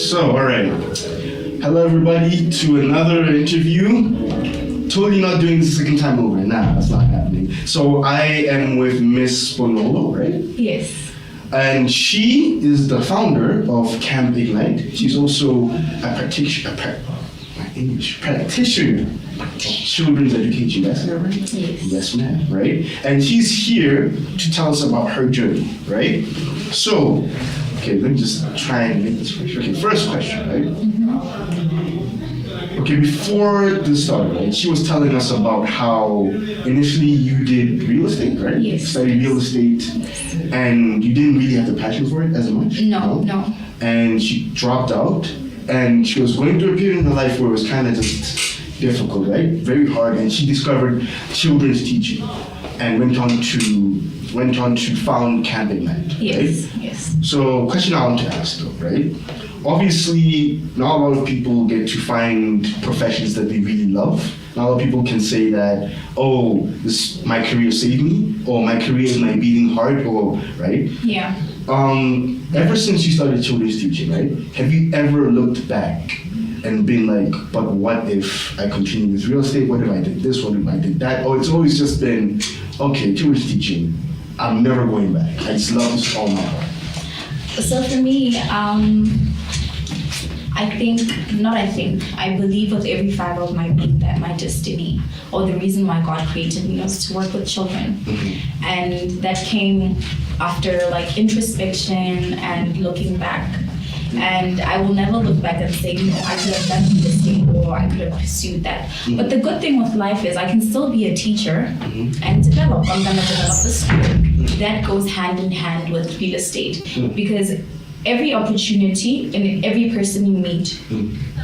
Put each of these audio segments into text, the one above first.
So, all right. Hello, everybody, to another interview. Totally not doing this second time over. Nah, that's not happening. So, I am with Miss Bonolo, right? Yes. And she is the founder of Camp Ignite. She's also a practitioner of children's education. That's that right? Yes. Yes, ma'am, right? And she's here to tell us about her journey, right? So, okay, let me just try and make this picture. Okay, first question, right? Okay, before this started, right, she was telling us about how initially you did real estate, right? Yes. Studied real estate, and you didn't really have the passion for it as much? No. And she dropped out, and she was going through a period in her life where it was kind of just difficult, right? Very hard, and she discovered children's teaching and went on to found Camp Ignite, Yes. right? Yes. So, question I want to ask though, right? Obviously, not a lot of people get to find professions that they really love. Not a lot of people can say that, oh, my career saved me, or my career is my beating heart, or, right? Yeah. Ever since you started children's teaching, right, have you ever looked back and been like, but what if I continue with real estate? What if I did this? What if I did that? Or it's always just been, okay, children's teaching, I'm never going back. I just love this all my heart. So for me, I believe with every fiber of my being that my destiny, or the reason why God created me, was to work with children. Mm-hmm. And that came after like introspection and looking back. And I will never look back and say, I could have done this thing or I could have pursued that. Mm-hmm. But the good thing with life is I can still be a teacher and develop. I'm going to develop a school. That goes hand in hand with real estate because every opportunity and every person you meet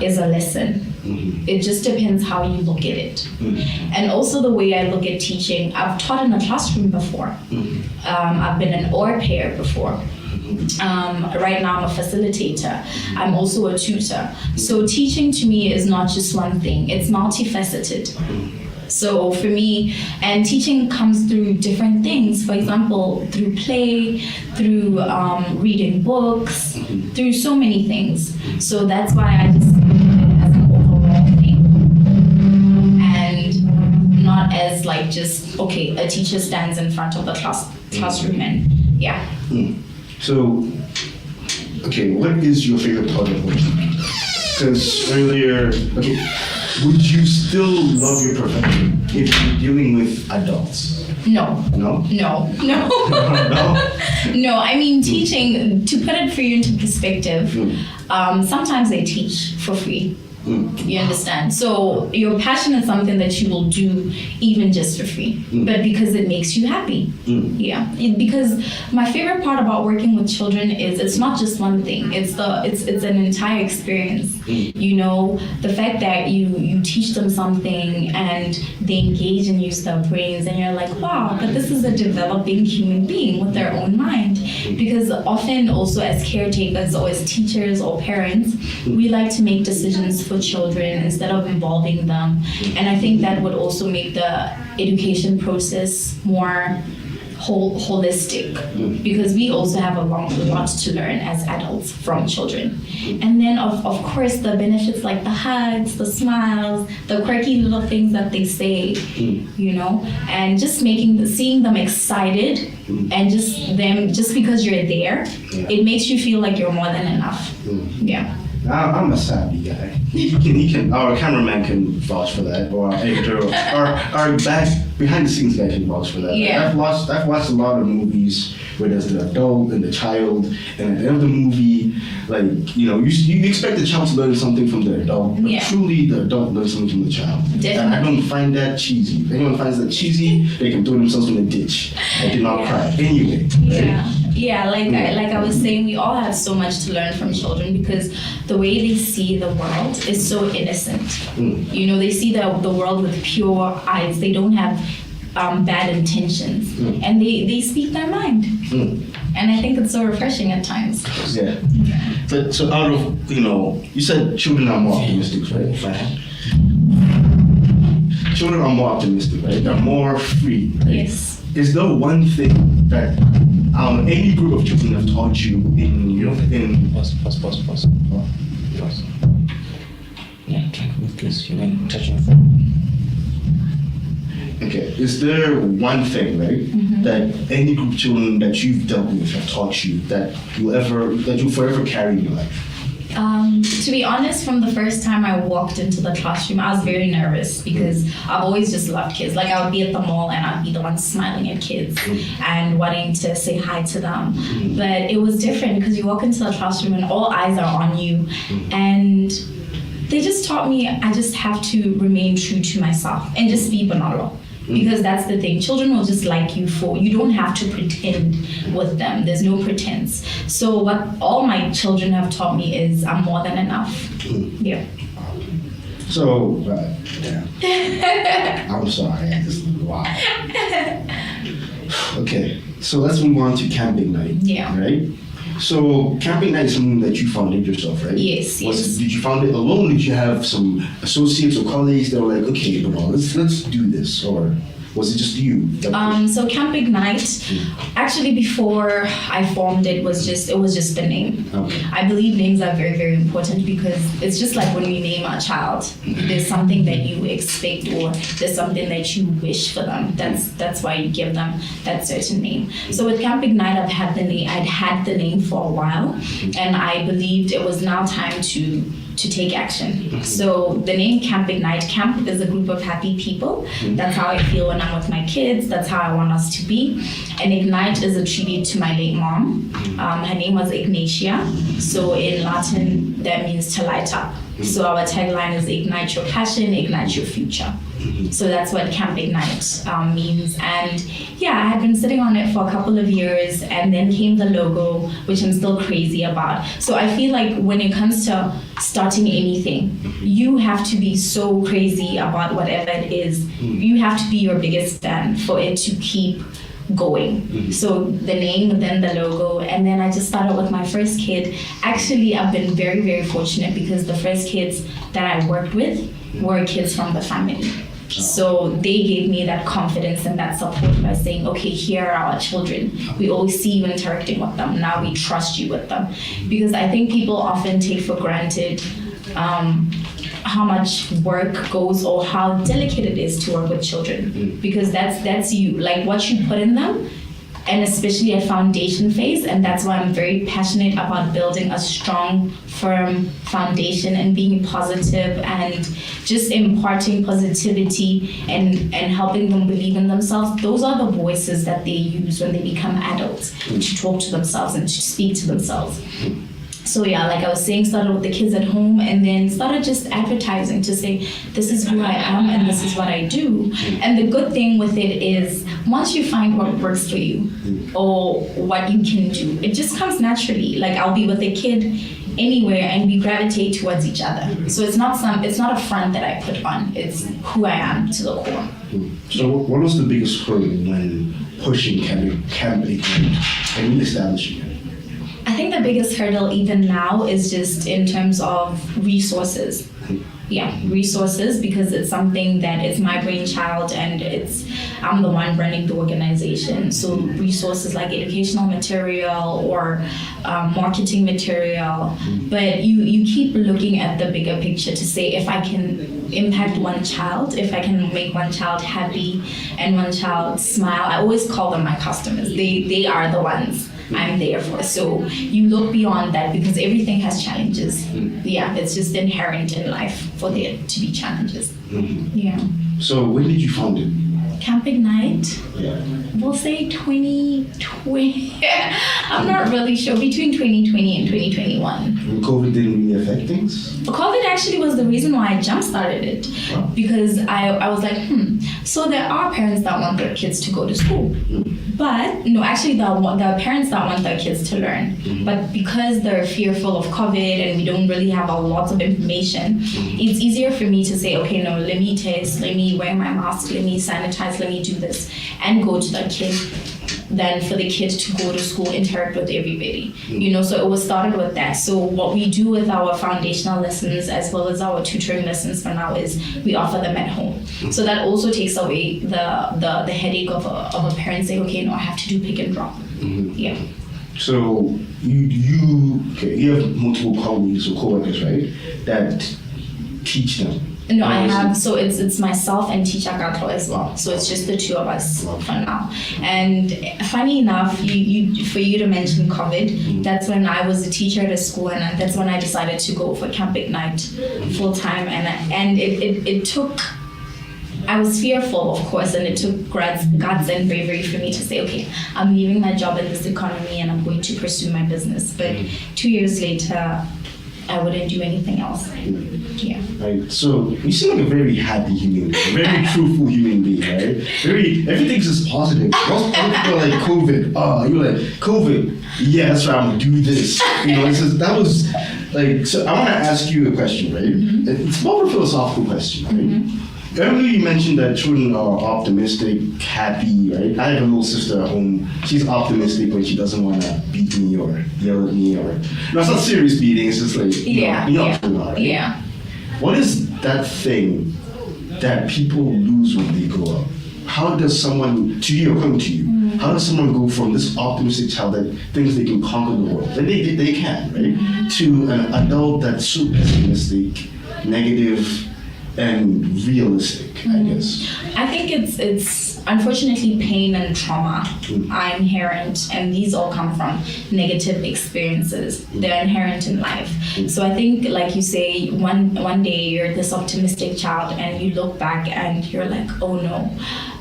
is a lesson. It just depends how you look at it. And also the way I look at teaching, I've taught in a classroom before. I've been an au pair before. Right now I'm a facilitator. I'm also a tutor. So teaching to me is not just one thing, it's multifaceted. So for me, and teaching comes through different things. For example, through play, through reading books, through so many things. So that's why I just see it as an overall thing. And not as like just, okay, a teacher stands in front of the classroom and yeah. So, okay, what is your favorite part of what you do? Because earlier, okay, would you still love your profession if you're dealing with adults? No. No? No. No? No, I mean teaching, to put it for you into perspective, sometimes they teach for free. You understand? So your passion is something that you will do even just for free, but because it makes you happy. Yeah. Because my favorite part about working with children is it's not just one thing. It's an entire experience. You know, the fact that you teach them something and they engage and use their brains, and you're like, wow, but this is a developing human being with their own mind. Because often also as caretakers or as teachers or parents, we like to make decisions for children instead of involving them. And I think that would also make the education process more holistic, because we also have a lot to learn as adults from children. And then of course the benefits like the hugs, the smiles, the quirky little things that they say, you know, and just seeing them excited and just because you're there, it makes you feel like you're more than enough. Yeah. I'm a savvy guy. He can. Our cameraman can vouch for that, or our editor, or our behind the scenes guy can vouch for that. Yeah. I've watched a lot of movies where there's the adult and the child, and at the end of the movie, like, you know, you expect the child to learn something from the adult, but truly the adult learns something from the child. Definitely. And I don't find that cheesy. If anyone finds that cheesy, they can throw themselves in a ditch. I did not cry. Anyway. Right? Like I was saying, we all have so much to learn from children because the way they see the world is so innocent. You know, they see the world with pure eyes. They don't have bad intentions, and they speak their mind. And I think it's so refreshing at times. Yeah. So out of, you know, you said children are more optimistic, right? Children are more optimistic, right? They're more free, right? Yes. Is there one thing that any group of children have taught you in Pause. Yeah, try to move, please. You're going to touch your phone. Okay, is there one thing, right, that any group of children that you've dealt with have taught you that you'll forever carry in your life? To be honest, from the first time I walked into the classroom, I was very nervous because I've always just loved kids. Like I would be at the mall and I'd be the one smiling at kids and wanting to say hi to them. But it was different because you walk into the classroom and all eyes are on you. And they just taught me I just have to remain true to myself and just be Bonolo. Because that's the thing. Children will just like you you don't have to pretend with them. There's no pretense. So what all my children have taught me is I'm more than enough. Yeah. So, I'm sorry. Wow. Okay, so let's move on to camping night. Yeah. Right? So camping night is something that you founded yourself, right? Yes. Did you found it alone? Did you have some associates or colleagues that were like, okay, let's do this, or was it just you? So Camp Ignite, actually before I formed it was just the name. Okay. I believe names are very, very important because it's just like when we name our child, there's something that you expect or there's something that you wish for them. That's why you give them that certain name. So with Camp Ignite, I'd had the name for a while, and I believed it was now time to take action. So the name Camp Ignite, camp is a group of happy people. That's how I feel when I'm with my kids. That's how I want us to be. And Ignite is a tribute to my late mom. Her name was Ignatia. So in Latin, that means to light up. So our tagline is ignite your passion, ignite your future. So that's what Camp Ignite means. And yeah, I had been sitting on it for a couple of years, and then came the logo, which I'm still crazy about. So I feel like when it comes to starting anything, you have to be so crazy about whatever it is. You have to be your biggest fan for it to keep going. So the name, then the logo, and then I just started with my first kid. Actually, I've been very, very fortunate because the first kids that I worked with were kids from the family. So they gave me that confidence and that support by saying, okay, here are our children. We always see you interacting with them. Now we trust you with them. Because I think people often take for granted how much work goes or how delicate it is to work with children. Because that's you, like what you put in them, and especially at foundation phase. And that's why I'm very passionate about building a strong, firm foundation and being positive and just imparting positivity and helping them believe in themselves. Those are the voices that they use when they become adults to talk to themselves and to speak to themselves. So yeah, like I was saying, started with the kids at home and then started just advertising to say, this is who I am and this is what I do. And the good thing with it is once you find what works for you or what you can do, it just comes naturally. Like I'll be with a kid anywhere and we gravitate towards each other. So it's not a front that I put on, it's who I am to the core. So what was the biggest hurdle when pushing Camp Ignite and establishing it? I think the biggest hurdle even now is just in terms of resources. Yeah, resources, because it's something that it's my brainchild and I'm the one running the organization. So resources like educational material or marketing material. But you keep looking at the bigger picture to say, if I can impact one child, if I can make one child happy and one child smile, I always call them my customers. They are the ones I'm there for. So you look beyond that because everything has challenges. Yeah, it's just inherent in life for there to be challenges. Yeah. So when did you found it? Camp Ignite, Yeah. we'll say 2020. I'm not really sure, between 2020 and 2021. And COVID didn't really affect things? COVID actually was the reason why I jump-started it. Wow. Because I was like, so there are parents that want their kids to go to school. But, no, actually there are parents that want their kids to learn. But because they're fearful of COVID and we don't really have a lot of information, it's easier for me to say, okay, no, let me test, let me wear my mask, let me sanitize, let me do this, and go to the kid. than for the kid to go to school, interact with everybody. So it was started with that. So what we do with our foundational lessons as well as our tutoring lessons for now is we offer them at home. So that also takes away the headache of a parent saying, okay, no, I have to do pick and drop. Yeah. So you have multiple colleagues or coworkers, right? That teach them. No, I have. So it's myself and teacher Gatlo as well. So it's just the two of us for now. And funny enough, for you to mention COVID, that's when I was a teacher at a school, and that's when I decided to go for Camp Ignite full time. And it took. I was fearful, of course, and it took guts and bravery for me to say, okay, I'm leaving my job in this economy and I'm going to pursue my business. But 2 years later, I wouldn't do anything else. Yeah. Right. So you seem like a very happy human being, a very truthful human being, right? Everything's just positive. Most people are like COVID. Oh, you're like COVID. Yeah, that's right. I'm gonna do this. That was like. So I want to ask you a question, right? It's more of a philosophical question, right? Earlier you mentioned that children are optimistic, happy, right? I have a little sister at home. She's optimistic when she doesn't want to beat me or yell at me or... No, it's not serious beating. It's just like, right? Yeah. What is that thing that people lose when they grow up? How does someone, to you, according to you, how does someone go from this optimistic child that thinks they can conquer the world, and they can, right? To an adult that's so pessimistic, negative, and realistic, I guess. I think it's unfortunately pain and trauma are inherent, and these all come from negative experiences. They're inherent in life. So I think, like you say, one day you're this optimistic child and you look back and you're like, oh no.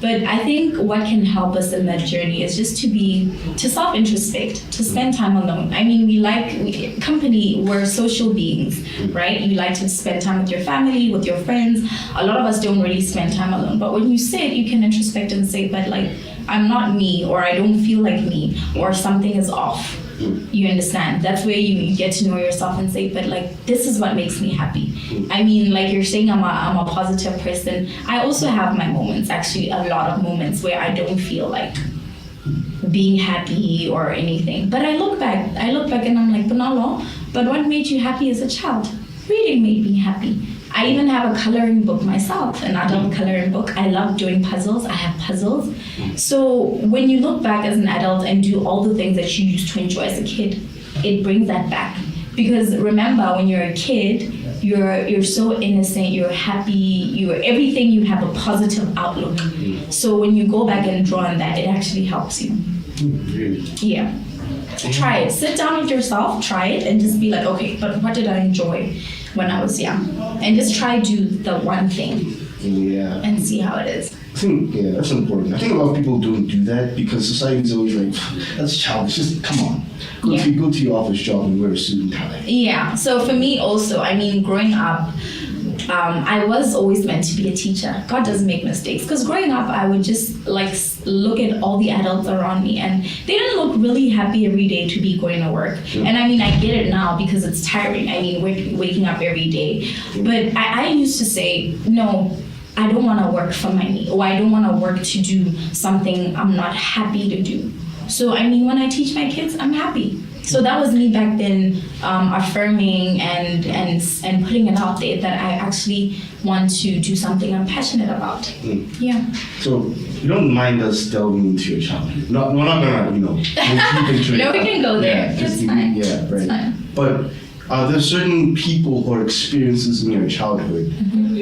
But I think what can help us in that journey is just to self-introspect, to spend time alone. I mean, company, we're social beings, right? You like to spend time with your family, with your friends. A lot of us don't really spend time alone. But when you sit, you can introspect and say, but like, I'm not me, or I don't feel like me, or something is off. You understand? That's where you get to know yourself and say, but like, this is what makes me happy. I mean, like you're saying, I'm a positive person. I also have my moments, actually a lot of moments where I don't feel like being happy or anything. But I look back and I'm like, Bonolo, but what made you happy as a child? Reading made me happy. I even have a coloring book myself, an adult coloring book. I love doing puzzles. I have puzzles. So when you look back as an adult and do all the things that you used to enjoy as a kid, it brings that back. Because remember, when you're a kid, you're so innocent, you're happy, you're everything, you have a positive outlook. So when you go back and draw on that, it actually helps you. Yeah. Try it. Sit down with yourself, try it, and just be like, okay, but what did I enjoy when I was young? And just try do the one thing. Yeah. And see how it is. I think, that's important. I think a lot of people don't do that because society's always like, that's childish. Just come on. Go to your office job and wear a suit and tie. Yeah. So for me also, I mean, growing up, I was always meant to be a teacher. God doesn't make mistakes. Because growing up, I would just like look at all the adults around me, and they didn't look really happy every day to be going to work. And I mean, I get it now because it's tiring. I mean, waking up every day. But I used to say, no, I don't want to work for money, or I don't want to work to do something I'm not happy to do. So I mean, when I teach my kids, I'm happy. So that was me back then, affirming and putting it out there that I actually want to do something I'm passionate about. Yeah. So you don't mind us delving into your childhood? No, we're not gonna, we'll keep into it. No, we can go there. It's fine. Yeah, right. It's fine. But are there certain people or experiences in your childhood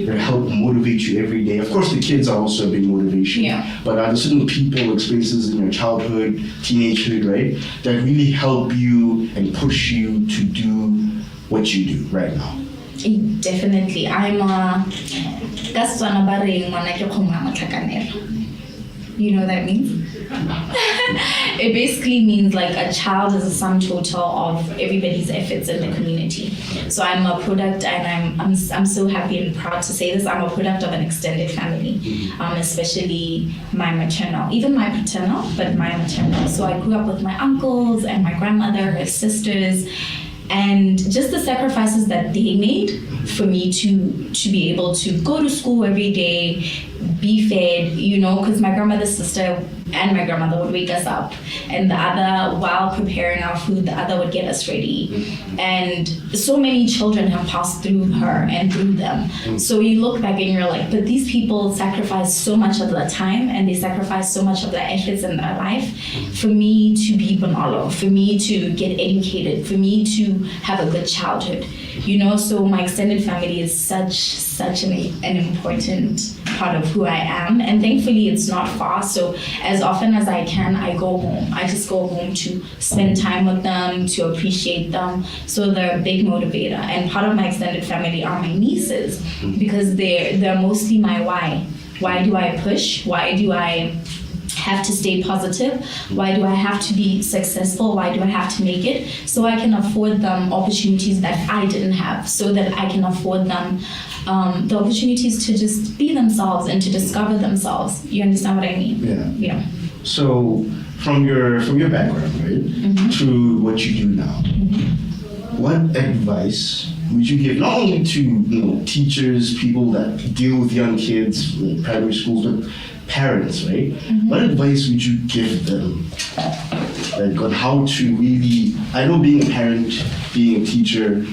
that help motivate you every day? Of course, the kids are also a big motivation. Yeah. But are there certain people or experiences in your childhood, teenagehood, right, that really help you and push you to do what you do right now? Definitely. I'm you know what that means? It basically means like a child is a sum total of everybody's efforts in the community. So I'm a product, and I'm so happy and proud to say this. I'm a product of an extended family, especially my maternal, even my paternal, but my maternal. So I grew up with my uncles and my grandmother, her sisters, and just the sacrifices that they made for me to be able to go to school every day, be fed, because my grandmother's sister and my grandmother would wake us up, and the other, while preparing our food, the other would get us ready. And so many children have passed through her and through them. So you look back and you're like, but these people sacrificed so much of their time and they sacrificed so much of their efforts in their life for me to be Bonolo, for me to get educated, for me to have a good childhood. So my extended family is such an important part of who I am, and thankfully it's not far. So as often as I can, I go home. I just go home to spend time with them, to appreciate them. So they're a big motivator, and part of my extended family are my nieces, because they're mostly my why. Why do I push? Why do I have to stay positive? Why do I have to be successful? Why do I have to make it? So I can afford them opportunities that I didn't have, so that I can afford them the opportunities to just be themselves and to discover themselves. You understand what I mean? Yeah. So from your background, right, to what you do now, what advice would you give not only to teachers, people that deal with young kids, like primary schools, but parents, right? What advice would you give them, like on how to really? I know being a parent, being a teacher,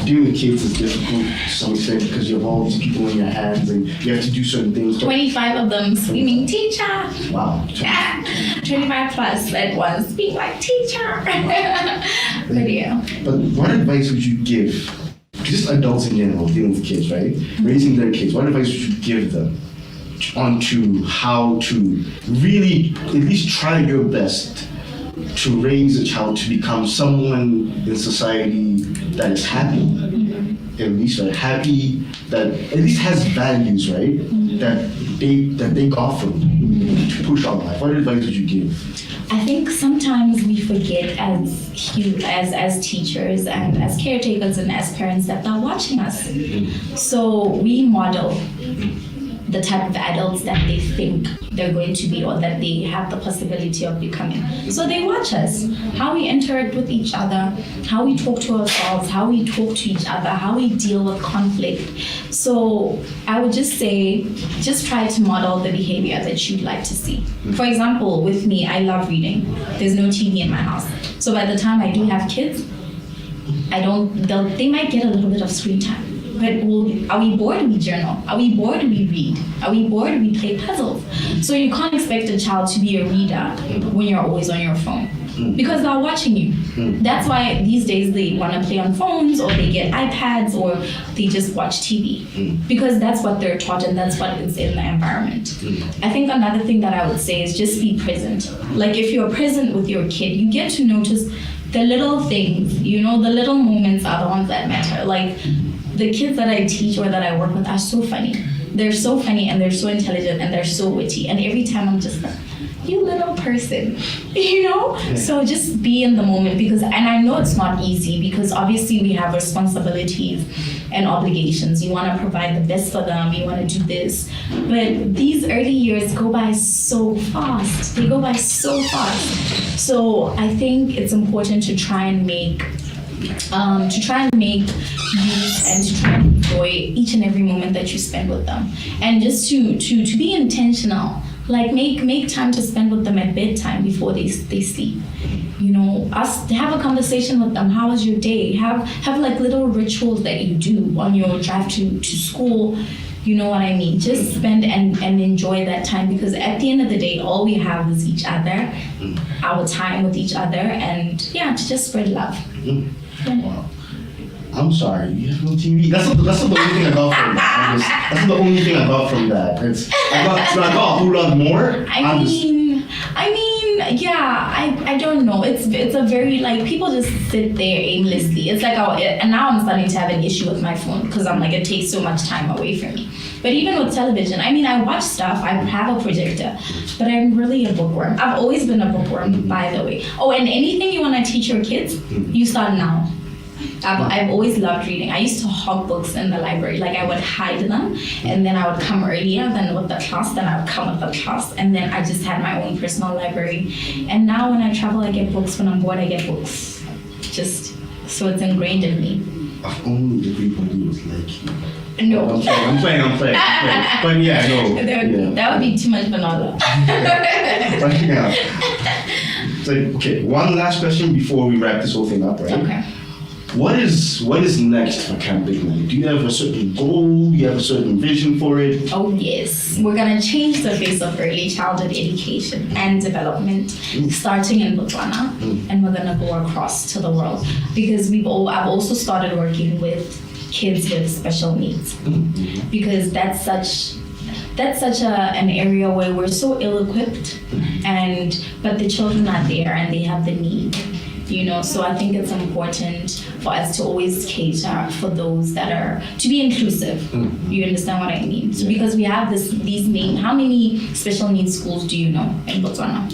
dealing with kids is difficult to some extent because you have all these people in your hands and you have to do certain things. 25 of them screaming, teacher! Wow. 25 plus at once, being like, teacher! But yeah. But what advice would you give, just adults in general, dealing with kids, right? Raising their kids, what advice would you give them onto how to really at least try your best to raise a child to become someone in society that is happy, at least happy, that at least has values, right? That they got from to push on life. What advice would you give? I think sometimes we forget as teachers and as caretakers and as parents that they're watching us. So we model the type of adults that they think they're going to be or that they have the possibility of becoming. So they watch us, how we interact with each other, how we talk to ourselves, how we talk to each other, how we deal with conflict. So I would just say, just try to model the behavior that you'd like to see. For example, with me, I love reading. There's no TV in my house. So by the time I do have kids, they might get a little bit of screen time. But are we bored? We journal. Are we bored? We read. Are we bored? We play puzzles. So you can't expect a child to be a reader when you're always on your phone, because they're watching you. That's why these days they want to play on phones, or they get iPads, or they just watch TV, because that's what they're taught and that's what is in the environment. I think another thing that I would say is just be present. Like if you're present with your kid, you get to notice the little things, the little moments are the ones that matter. Like the kids that I teach or that I work with are so funny. They're so funny and they're so intelligent and they're so witty. And every time I'm just like, you little person, So just be in the moment, and I know it's not easy because obviously we have responsibilities and obligations. You want to provide the best for them, you want to do this. But these early years go by so fast. They go by so fast. So I think it's important to try and make use and to try and enjoy each and every moment that you spend with them, and just to be intentional. Like make time to spend with them at bedtime before they sleep. Have a conversation with them. How was your day? Have like little rituals that you do on your drive to school. You know what I mean? Just spend and enjoy that time, because at the end of the day, all we have is each other, our time with each other, and to just spread love. Wow. I'm sorry, you have no TV. That's not the only thing I got from that. That's the only thing I got from that. I got a whole lot more. I don't know. It's a very, like, people just sit there aimlessly. It's like, and now I'm starting to have an issue with my phone because I'm like, it takes so much time away from me. But even with television, I watch stuff. I have a projector, but I'm really a bookworm. I've always been a bookworm, by the way. Oh, and anything you want to teach your kids, you start now. I've always loved reading. I used to hog books in the library. Like I would hide them, and then I would come earlier than with the class, then I would come with the class, and then I just had my own personal library. And now when I travel, I get books. When I'm bored, I get books. Just so it's ingrained in me. if only everybody was like you. No. I'm playing. But yeah, no. That would be too much Bonolo. But yeah. So, okay, one last question before we wrap this whole thing up, right? Okay. What is next for Camp Big Money? Do you have a certain goal? Do you have a certain vision for it? Oh yes, we're gonna change the face of early childhood education and development, starting in Botswana, and we're gonna go across to the world because I've also started working with kids with special needs because that's such an area where we're so ill-equipped, but the children are there and they have the need. So I think it's important for us to always cater for those that are, to be inclusive. You understand what I mean? So because we have these main, how many special needs schools do you know in Botswana?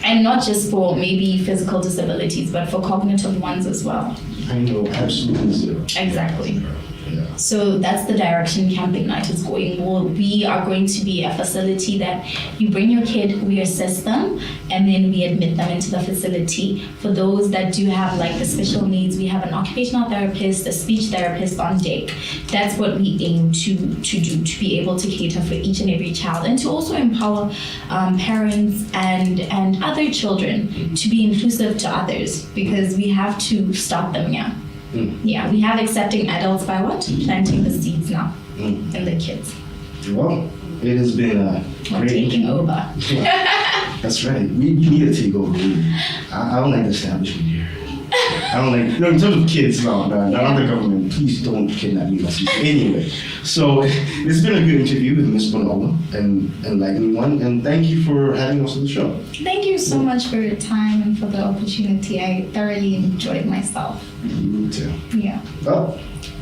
And not just for maybe physical disabilities, but for cognitive ones as well. I know absolutely zero. Exactly. Yeah. So that's the direction Camp Ignite is going. We are going to be a facility that you bring your kid, we assess them, and then we admit them into the facility. For those that do have like the special needs, we have an occupational therapist, a speech therapist on deck. That's what we aim to do, to be able to cater for each and every child, and to also empower parents and other children to be inclusive to others, because we have to start them young. Yeah, we have accepting adults by what? Planting the seeds now in the kids. Well, it has been a We're great taking over. That's right. We need to take over. I don't like the establishment here. I don't like, in terms of kids, no, not the government. Please don't kidnap me. Anyway, so it's been a good interview with Miss Bonolo, and enlightening one, and thank you for having us on the show. Thank you so much for your time and for the opportunity. I thoroughly enjoyed myself. Me too. Yeah. Well,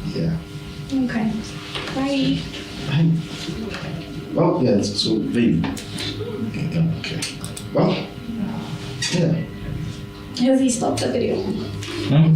yeah. Okay. Bye. Bye. Well, yeah, so baby. Okay. Well, yeah. Has he stopped the video? No?